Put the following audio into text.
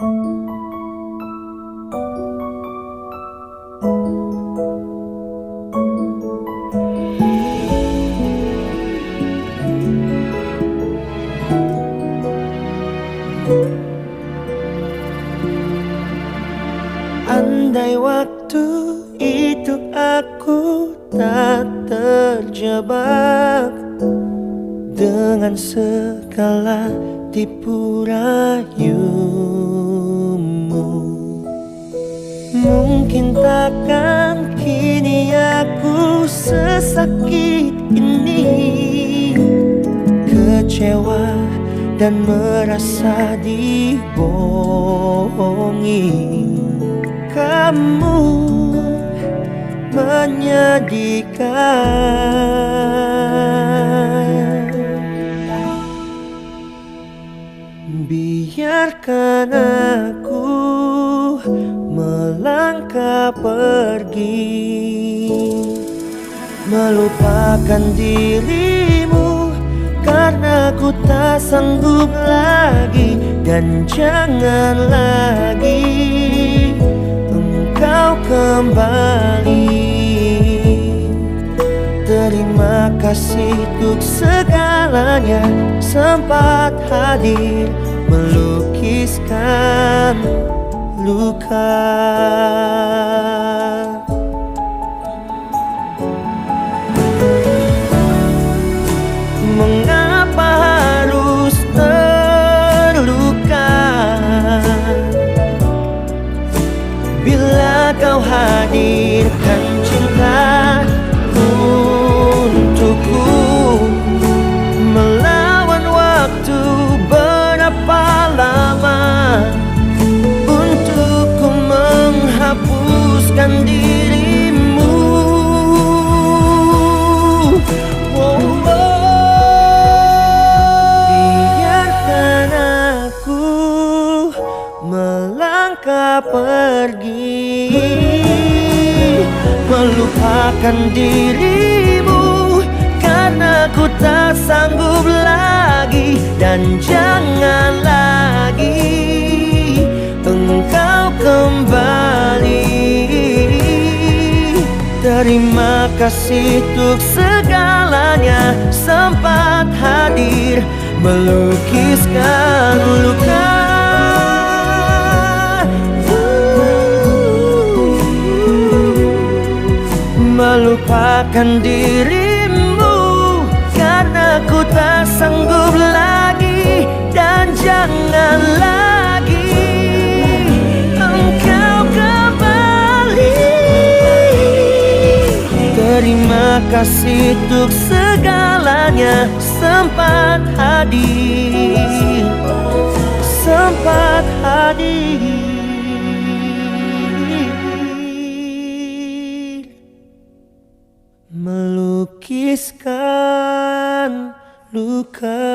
Andai waktu itu aku tak terjebak dengan segala tipu rayumu, mungkin takkan kini aku sesakit ini, kecewa dan merasa dibohongi. Kamu menyedihkan. Biarkan aku melangkah pergi, melupakan dirimu karena ku tak sanggup lagi. Dan jangan lagi engkau kembali. Terima kasih untuk segalanya, sempat hadir melukiskan luka. Mengapa harus terluka bila kau hadirkan cinta untukku, melawan waktu berapa lama untukku menghapuskan dirimu. Biarkan aku melangkah pergi, melupakan dirimu karena ku tak sanggup lagi. Dan jangan lagi engkau kembali. Terima kasih untuk segalanya, sempat hadir melukiskan luka. Melupakan dirimu karena ku tak sanggup lagi. Dan jangan lagi engkau kembali. Terima kasih untuk segalanya, sempat hadir, sempat hadir melukiskan luka.